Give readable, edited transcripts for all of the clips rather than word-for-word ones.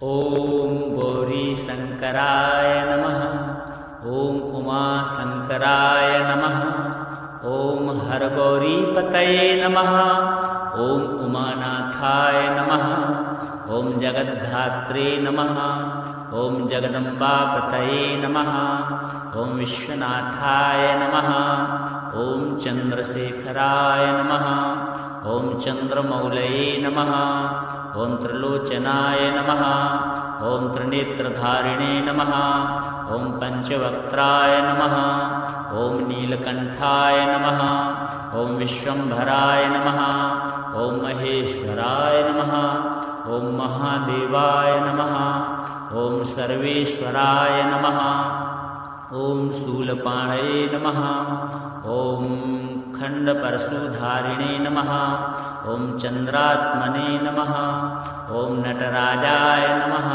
ओम गौरी शंकराय नमः। ओम उमा शंकराय नमः। ओम हरगौरी पतये नमः। ओम उमानाथाय नमः। ओम जगद्धात्रे नमः। ओम जगदम्बा पतये नमः। ओम विश्वनाथाय नमः। ओम चंद्रशेखराय नमः। ओम चंद्रमौलये नमः। ओम त्रिलोचनाय नमः। ओम त्रिनेत्रधारिणे नमः। ओम पंचवक्त्राय नमः। ओम नीलकंठाय नमः। ओम विश्वंभराय नमः। ओम महेश्वराय नमः। ओम महादेवाय नमः। ओम सर्वेश्वराय नमः। ओम शूलपाणये नमः। ओम खंडपरशुधारिणे नमः। ओम चंद्रात्मने नमः। ओम नटराजाय नमः।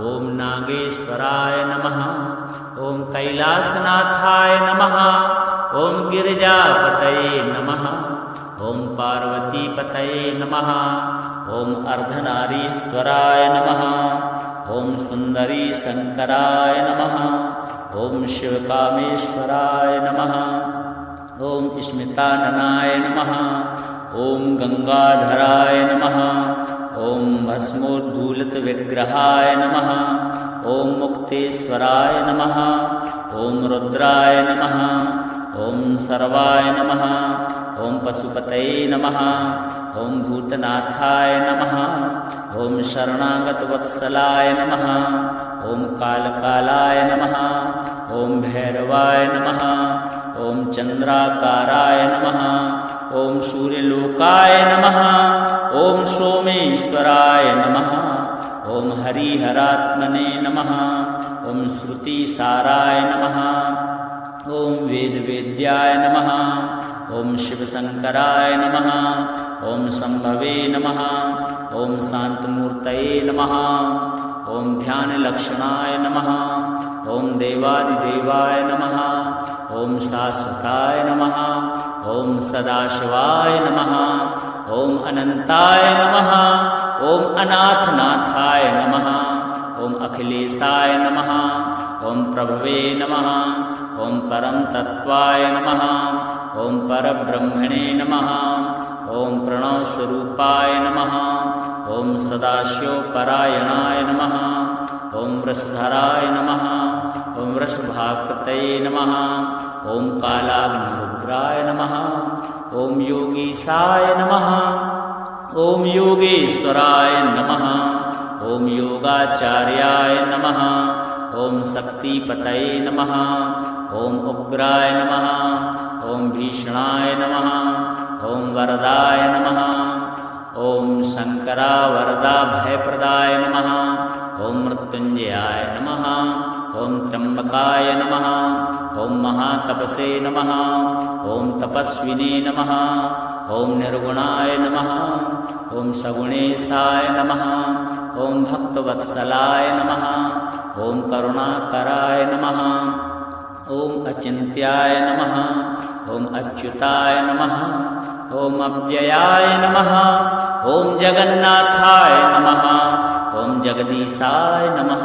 ओम नागेश्वराय नमः। ओम कैलासनाथाय नमः। ओम गिरिजापतये नमः। ओम पार्वतीपतये नमः। ओम अर्धनारीश्वराय नमः। ओम सुंदरी शंकराय नमः। ओम शिवकामेश्वराय नमः। ओम स्मिताननाय नमः। ओम गंगाधराय नमः। ओम भस्मोद्धूलितविग्रहाय नमः। ओम मुक्तेश्वराय नमः। ओम रुद्राय नमः। ओम सर्वाय नमः। ओम पशुपतये नमः। ओम भूतनाथाय नमः। ओम शरणागतवत्सलाय नमः। ओम कालकालाय नमः। ओम भैरवाय नमः। ओम चंद्राकाराय नमः। ओम सूर्यलोकाय नमः। ओम सोमेश्वराय नमः। ओम हरिहरात्मने नमः। ओम श्रुतिसाराय नमः। ओम वेदवेद्याय नमः। ओम शिवशंकराय नमः। ओम संभवे नमः। ओम शांतमूर्तये नमः। ओम ध्यानलक्षणाय नमः। ओम देवादिदेवाय नमः। ओम शाश्वताय नमः। ओम सदाशिवाय नमः। ओम अनंताय नमः। ओम अनाथनाथाय नमः। ओम अखिलेशाय नमः। ओम प्रभवे नमः। ओम परम तत्वाय नमः। ओम परब्रह्मणे नमः। ओम प्रणवस्वरूपाय नमः। ओम सदाशिवपरायणाय नमः। ओम वृषधराय नमः। ओम वृषभाकृतये नमः। ओम कालाग्निरुद्राय नमः। ओम योगीशाय नमः। ओम योगेश्वराय नमः। ओम योगाचार्याय नमः। ओम शक्तिपतये नमः। ओम उग्राय नमः। ओम भीषणाय नमः। ओम वरदाय नमः। ओम शंकरा वरदा भयप्रदाय नमः। ओम मृत्युंजयाय नमः। ओम त्र्यंबकाय नमः। ओम महातपसे नमः। ओम तपस्विने नमः। ओम निर्गुणाय नमः। ओम सगुणेशाय नमः। ओम भक्तवत्सलाय नमः। ओम करुणाकराय नमः। ओम अचिन्त्याय नमः। ओम अच्युताय नमः। ओम अव्ययाय नमः। ओम जगन्नाथाय नमः। ओम जगदीशाय नमः।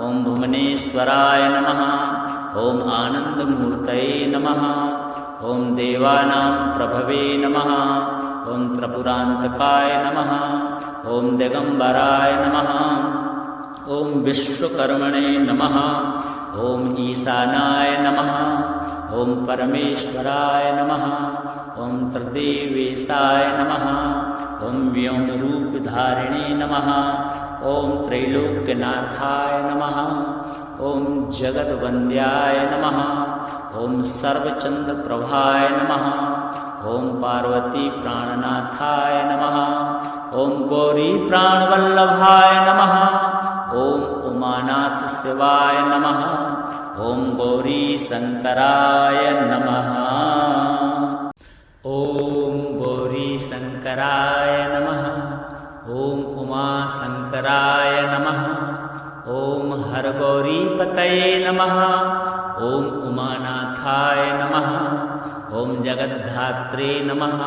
ओम भुवनेश्वराय नमः। ओम आनंदमूर्तये नमः। ओम देवानां प्रभवे नमः। ओम त्रिपुरान्तकाय नमः। ओम दिगंबराय नमः। ओम विश्वकर्मणे नमः। ओम ईशानाय नमः। ओम परमेश्वराय नमः। ओम त्रिदेवेशाय नमः। ओम व्योमरूपधारिणे नमः। ओम त्रैलोक्यनाथाय नमः। ओम जगद्वन्द्याय नमः। ओम सर्वचंद्रप्रभाय नमः। ओम पार्वती प्राणनाथाय नमः। ओम गौरी प्राणवल्लभाय नमः। ओम उमानाथ शिवाय नमः। ओम गौरी शंकराय नमः। ओम गौरी शंकराय नमः। ओम उमा शंकराय नमः। ओम हरगौरी पतये नमः। ओम उमानाथाय नमः। ॐ जगद्धात्रे नमः।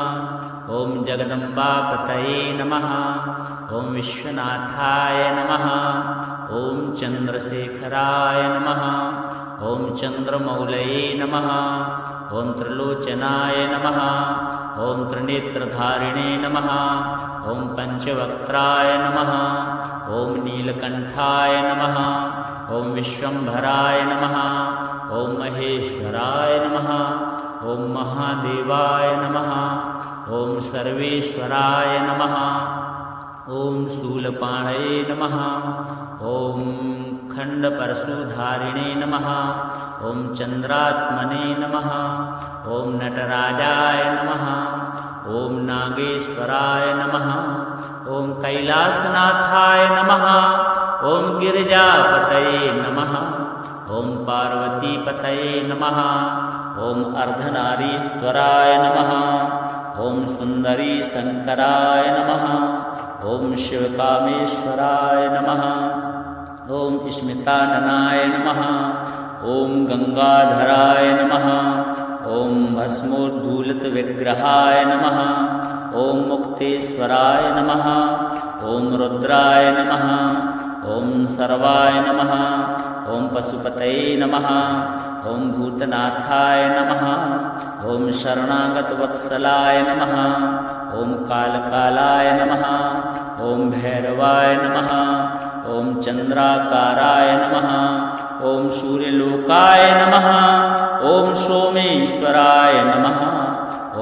ॐ जगदम्बापतये नमः। ॐ विश्वनाथाय नमः। ॐ चन्द्रशेखराय नमः। ॐ चन्द्रमौलये नमः। ॐ त्रिलोचनाय नमः। ॐ त्रिनेत्रधारिणे नमः। ॐ पञ्चवक्त्राय नमः। ॐ नीलकण्ठाय नमः। ॐ विश्वम्भराय नमः। ॐ महेश्वराय नमः। ॐ महादेवाय नमः। ॐ सर्वेश्वराय नमः। ॐ शूलपाणये नमः। ॐ खण्डपरशुधारिणे नमः। ॐ चन्द्रात्मने नमः। ॐ नटराजाय नमः। ॐ नागेश्वराय नमः। ॐ कैलासनाथाय नमः। ॐ गिरिजापतये नमः। ॐ पार्वतीपतये नमः। ॐ अर्धनारीश्वराय नमः। ॐ सुन्दरी शङ्कराय नमः। ॐ शिवकामेश्वराय नमः। ॐ स्मिताननाय नमः। ॐ गङ्गाधराय नमः। ॐ भस्मोद्धूलितविग्रहाय नमः। ॐ मुक्तेश्वराय नमः। ॐ रुद्राय नमः। ॐ सर्वाय नमः। ॐ पशुपतये नमः। ॐ भूतनाथाय नमः। ॐ शरणागतवत्सलाय नमः। ॐ कालकालाय नमः। ॐ भैरवाय नमः। ॐ चन्द्राकाराय नमः। ॐ सूर्यलोकाय नमः। ॐ सोमेश्वराय नमः।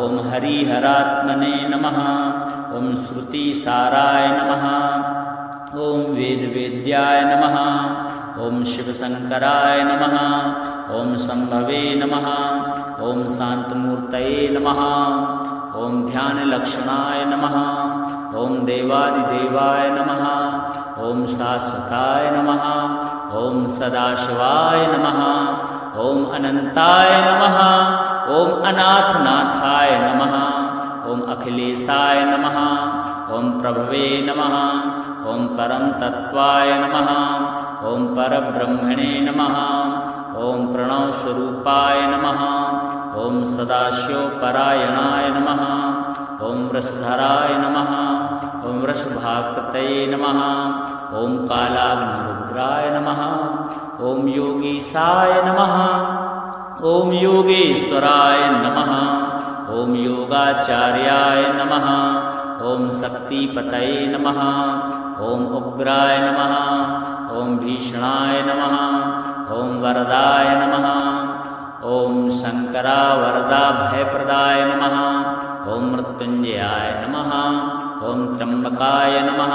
ॐ हरिहरात्मने नमः। ॐ श्रुतिसाराय नमः। ॐ वेदवेद्याय नमः। ॐ शिवशङ्कराय नमः। ॐ शम्भवे नमः। ॐ शान्तमूर्तये नमः। ॐ ध्यानलक्षणाय नमः। ॐ देवादिदेवाय नमः। ॐ शाश्वताय नमः। ॐ सदाशिवाय नमः। ॐ अनन्ताय नमः। ॐ अनाथनाथाय नमः। ॐ अखिलेशाय नमः। ॐ प्रभवे नमः। ॐ परम तत्त्वाय नमः। ॐ परब्रह्मणे नमः। ॐ प्रणवस्वरूपाय नमः। ॐ सदाशिवपरायणाय नमः। ॐ वृषधराय नमः। ॐ वृषभाकृतये नमः। ॐ कालाग्निरुद्राय नमः। ॐ योगीशाय नमः। ॐ योगेश्वराय नमः। ॐ योगाचार्याय नमः। ॐ शक्तिपतये नमः। ॐ उग्राय नमः। ॐ भीषणाय नमः। ॐ वरदाय नमः। ॐ शङ्करावरदाभयप्रदाय नमः। ॐ मृत्युञ्जयाय नमः। ॐ त्र्यम्बकाय नमः।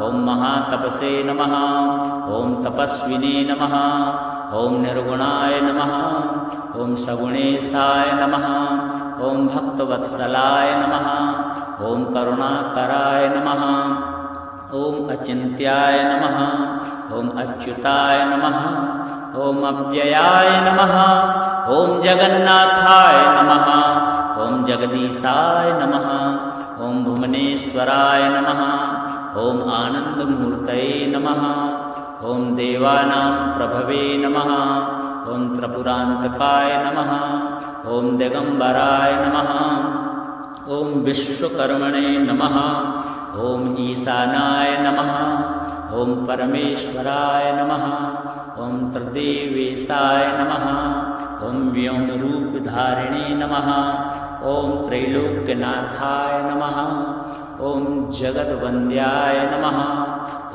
ॐ महातपसे नमः। ॐ तपस्विने नमः। ॐ निर्गुणाय नमः। ॐ सगुणेशाय नमः। ॐ भक्तवत्सलाय नमः। ॐ करुणाकराय नमः। ॐ अचिन्त्याय नमः। ॐ अच्युताय नमः। ॐ अव्ययाय नमः। ॐ जगन्नाथाय नमः। ॐ जगदीशाय नमः। ॐ भुवनेश्वराय नमः। ॐ आनन्दमूर्तये नमः। ॐ देवानां प्रभवे नमः। ॐ त्रिपुरान्तकाय नमः। ॐ दिगम्बराय नमः। ॐ विश्वकर्मणे नमः। ॐ ईशानाय नमः। ॐ परमेश्वराय नमः। ॐ त्रिदेवेशाय नमः। ॐ व्योमरूपधारिणे नमः। ॐ त्रैलोक्यनाथाय नमः। ॐ जगद्वन्द्याय नमः।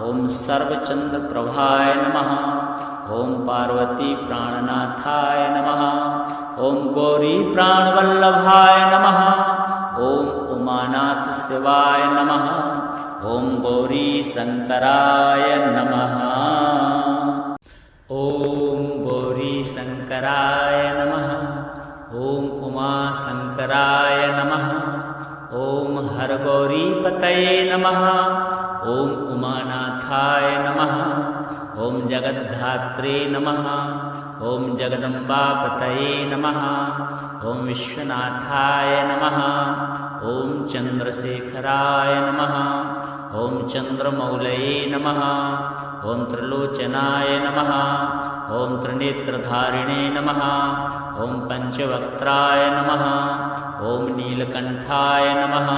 ॐ सर्वचन्द्रप्रभाय नमः। ॐ पार्वतीप्राणनाथाय नमः। ॐ गौरीप्राणवल्लभाय नमः। ॐ उमानाथशिवाय नमः। ॐ गौरीशङ्कराय नमः। ॐ गौरीशङ्कराय नमः। ॐ उमाशङ्कराय नमः। ॐ हरगौरीपतये नमः। ॐ उमानाथाय नमः। ॐ ॐ जगद्धात्रे नमः। ॐ जगदम्बापतये नमः। ॐ विश्वनाथाय नमः। ॐ चन्द्रशेखराय नमः। ॐ चन्द्रमौलये नमः। ॐ त्रिलोचनाय नमः। ॐ त्रिनेत्रधारिणे नमः। ॐ पञ्चवक्त्राय नमः। ॐ नीलकण्ठाय नमः।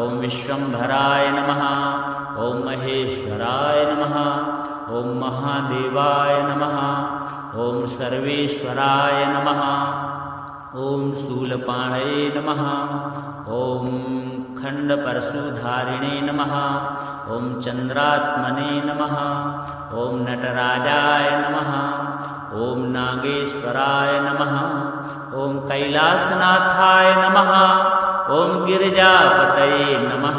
ॐ विश्वम्भराय नमः। ॐ महेश्वराय नमः। ॐ महादेवाय नमः। ॐ सर्वेश्वराय नमः। ॐ शूलपाणये नमः। ॐ खण्डपरशुधारिणे नमः। ॐ चन्द्रात्मने नमः। ॐ नटराजाय नमः। ॐ नागेश्वराय नमः। ॐ कैलासनाथाय नमः। ॐ गिरिजापतये नमः।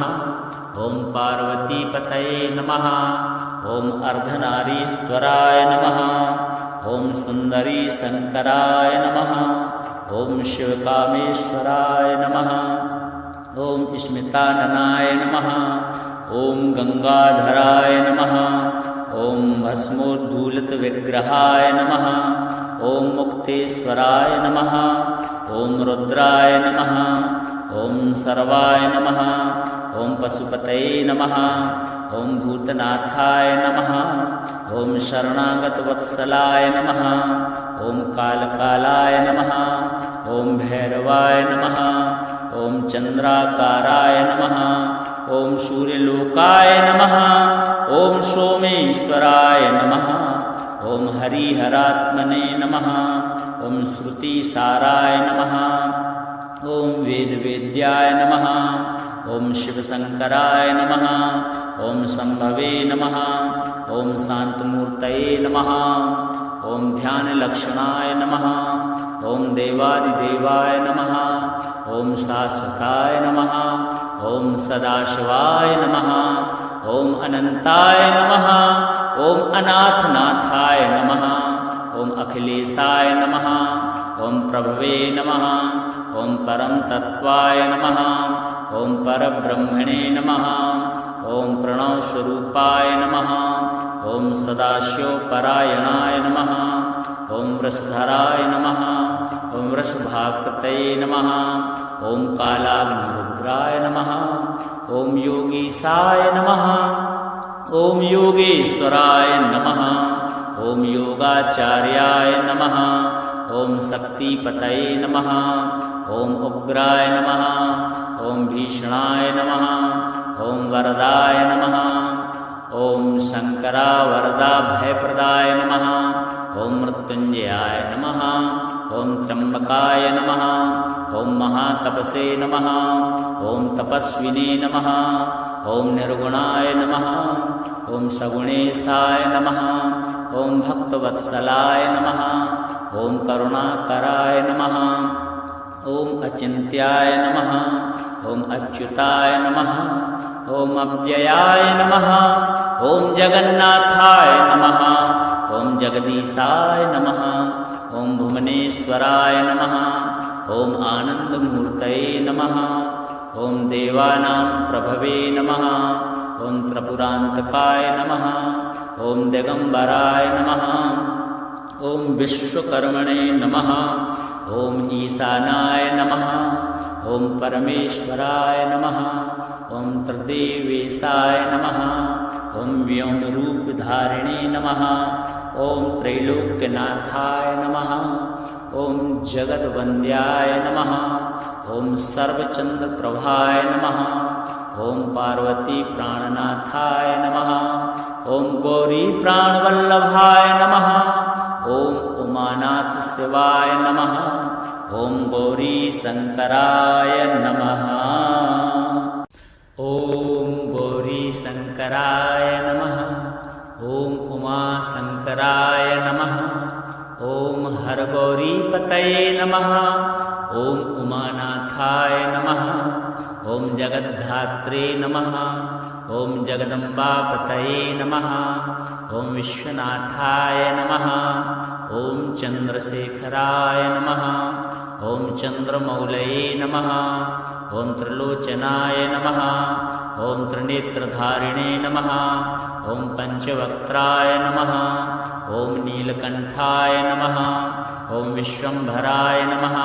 ॐ पार्वतीपतये नमः। ॐ अर्धनारीश्वराय नमः। ॐ सुन्दरी शङ्कराय नमः। ॐ शिवकामेश्वराय नमः। ॐ स्मिताननाय नमः। ॐ गङ्गाधराय नमः। ॐ भस्मोद्धूलितविग्रहाय नमः। ॐ मुक्तेश्वराय नमः। ॐ रुद्राय नमः। ॐ सर्वाय नमः। ॐ पशुपतये नमः। ॐ भूतनाथाय नमः। ॐ शरणागतवत्सलाय नमः। ॐ कालकालाय नमः। ॐ भैरवाय नमः। ॐ चन्द्राकाराय नमः। ॐ सूर्यलोकाय नमः। ॐ सोमेश्वराय नमः। ॐ हरिहरात्मने नमः। ॐ श्रुतिसाराय नमः। ॐ वेदवेद्याय नमः। ॐ शिवशङ्कराय नमः। ॐ शम्भवे नमः। ॐ शान्तमूर्तये नमः। ॐ ध्यानलक्षणाय नमः। ॐ देवादिदेवाय नमः। ॐ शाश्वताय नमः। ॐ सदाशिवाय नमः। ॐ अनन्ताय नमः। ॐ अनाथनाथाय नमः। ॐ अखिलेशाय नमः। ॐ प्रभवे नमः। ॐ परम तत्त्वाय नमः। ॐ परब्रह्मणे नमः। ॐ प्रणवस्वरूपाय नमः। ॐ सदाशिवपरायणाय नमः। ॐ वृषधराय नमः। ॐ वृषभाकृतये नमः। ॐ कालाग्निरुद्राय नमः। ॐ योगीशाय नमः। ॐ योगेश्वराय नमः। ॐ योगाचार्याय नमः। ॐ शक्तिपतये नमः। ॐ उग्राय नमः। ॐ भीषणाय नमः। ॐ वरदाय नमः। ॐ शङ्करावरदा भयप्रदाय नमः। ॐ मृत्युञ्जयाय नमः। ॐ त्र्यम्बकाय नमः। ॐ महातपसे नमः। ॐ तपस्विने नमः। ॐ निर्गुणाय नमः। ॐ सगुणेशाय नमः। ॐ भक्तवत्सलाय नमः। ॐ करुणाकराय नमः। ॐ अचिन्त्याय नमः। ॐ अच्युताय नमः। ॐ अव्ययाय नमः। ॐ जगन्नाथाय नमः। ॐ जगदीशाय नमः। ॐ भुवनेश्वराय नमः। ॐ आनन्दमूर्तये नमः। ॐ देवानां प्रभवे नमः। ॐ त्रिपुरान्तकाय नमः। ॐ दिगम्बराय नमः। ॐ विश्वकर्मणे नमः। ॐ ईशानाय नमः। ॐ परमेश्वराय नमः। ॐ त्रिदेवेशाय नमः। ॐ व्योमरूपधारिणे नमः। ॐ त्रैलोक्यनाथाय नमः। ॐ जगद्वन्द्याय नमः। ॐ सर्वचन्द्रप्रभाय नमः। ॐ पार्वतीप्राणनाथाय नमः। ॐ गौरीप्राणवल्लभाय नमः। ॐ उमानाथशिवाय नमः। ॐ गौरीशङ्कराय नमः। ॐ गौरीशङ्कराय नमः। ॐ उमाशङ्कराय नमः। ॐ हरगौरीपतये नमः। ॐ उमानाथाय नमः। ॐ जगद्धात्रे नमः ॐ जगदम्बापतये नमः ॐ विश्वनाथाय नमः ॐ चन्द्रशेखराय नमः ॐ चन्द्रमौलये नमः ॐ त्रिलोचनाय नमः ॐ त्रिनेत्रधारिणे नमः ॐ पञ्चवक्त्राय नमः ॐ नीलकण्ठाय नमः ॐ विश्वम्भराय नमः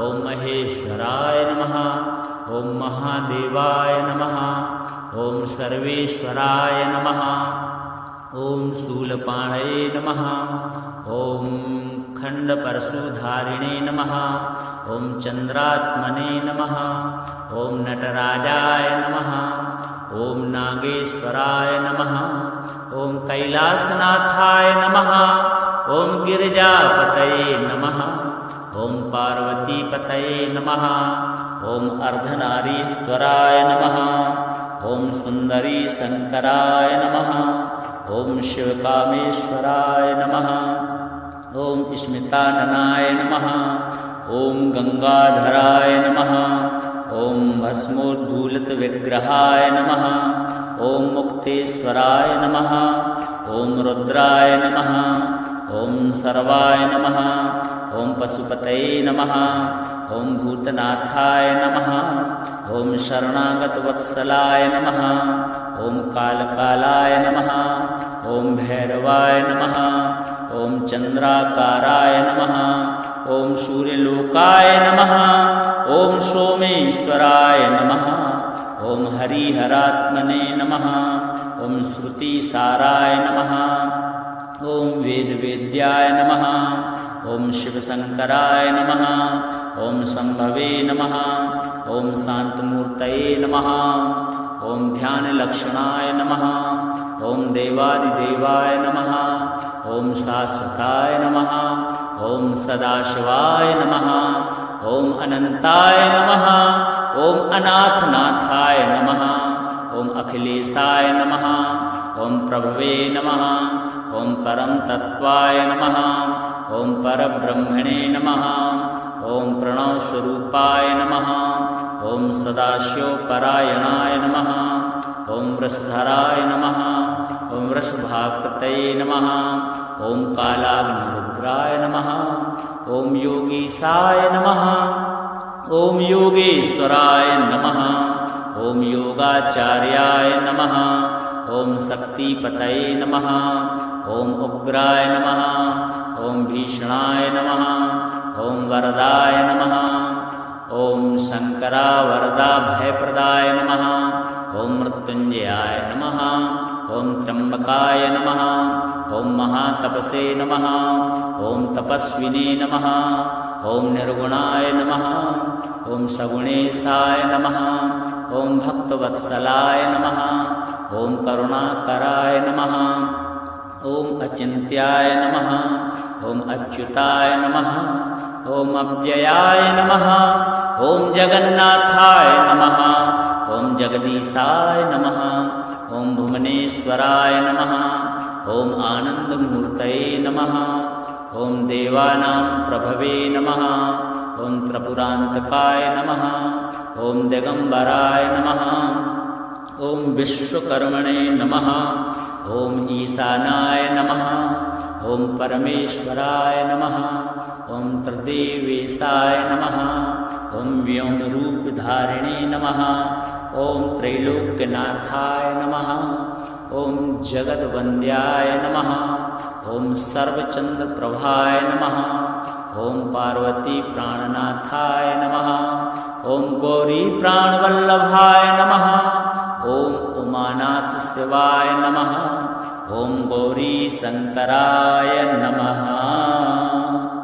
ॐ महेश्वराय नमः ॐ महादेवाय नमः ॐ सर्वेश्वराय नमः ॐ शूलपाणये नमः ॐ खण्डपरशुधारिणे नमः ॐ चन्द्रात्मने नमः ॐ नटराजाय नमः ॐ नागेश्वराय नमः ॐ कैलासनाथाय नमः ॐ गिरिजापतये नमः ॐ पार्वतीपतये नमः ॐ अर्धनारीश्वराय नमः ॐ सुन्दरी शङ्कराय नमः ॐ शिवकामेश्वराय नमः ॐ स्मिताननाय नमः ॐ गङ्गाधराय नमः ॐ भस्मोद्धूलितविग्रहाय नमः ॐ मुक्तेश्वराय नमः ॐ रुद्राय नमः ॐ सर्वाय नमः ॐ पशुपतये नमः ॐ भूतनाथाय नमः ॐ शरणागतवत्सलाय नमः ॐ कालकालाय नमः ॐ भैरवाय नमः ॐ चन्द्राकाराय नमः ॐ सूर्यलोकाय नमः ॐ सोमेश्वराय नमः ॐ हरिहरात्मने नमः ॐ श्रुतिसाराय नमः ॐ वेदवेद्याय नमः ॐ शिवशङ्कराय नमः ॐ शम्भवे नमः ॐ शान्तमूर्तये नमः ॐ ध्यानलक्षणाय नमः ॐ देवादिदेवाय नमः ॐ शाश्वताय नमः ॐ सदाशिवाय नमः ॐ अनन्ताय नमः ॐ अनाथनाथाय नमः ॐ अखिलेशाय नमः ॐ प्रभवे नमः ॐ परमतत्त्वाय नमः ॐ परब्रह्मणे नमः ॐ प्रणवस्वरूपाय नमः ॐ सदाशिवपरायणाय नमः ॐ वृषधराय नमः ॐ वृषभाकृतये नमः ॐ कालाग्निरुद्राय नमः ॐ योगीशाय नमः ॐ योगेश्वराय नमः ॐ योगाचार्याय नमः ॐ शक्तिपतये नमः ॐ उग्राय नमः ॐ भीषणाय नमः ॐ वरदाय नमः ॐ शङ्करावरदा भयप्रदाय नमः ॐ मृत्युञ्जयाय नमः ॐ त्र्यम्बकाय नमः ॐ महातपसे नमः ॐ तपस्विने नमः ॐ निर्गुणाय नमः ॐ सगुणेशाय नमः ॐ भक्तवत्सलाय नमः ॐ करुणाकराय नमः ॐ अचिन्त्याय नमः ॐ अच्युताय नमः ॐ अव्ययाय नमः ॐ जगन्नाथाय नमः ॐ जगदीशाय नमः ॐ भुवनेश्वराय नमः ॐ आनन्दमूर्तये नमः ॐ देवानां प्रभवे नमः ॐ त्रिपुरान्तकाय नमः ॐ दिगम्बराय नमः ॐ विश्वकर्मणे नमः ॐ ईशानाय नमः ॐ परमेश्वराय नमः ॐ त्रिदेवेशाय नमः ॐ व्योमरूपधारिणे नमः ॐ त्रैलोक्यनाथाय नमः ॐ जगद्वन्द्याय नमः ॐ सर्वचन्द्रप्रभाय नमः ॐ पार्वतीप्राणनाथाय नमः ॐ गौरीप्राणवल्लभाय नमः ॐ उमानाथशिवाय नमः ॐ गौरीशङ्कराय नमः।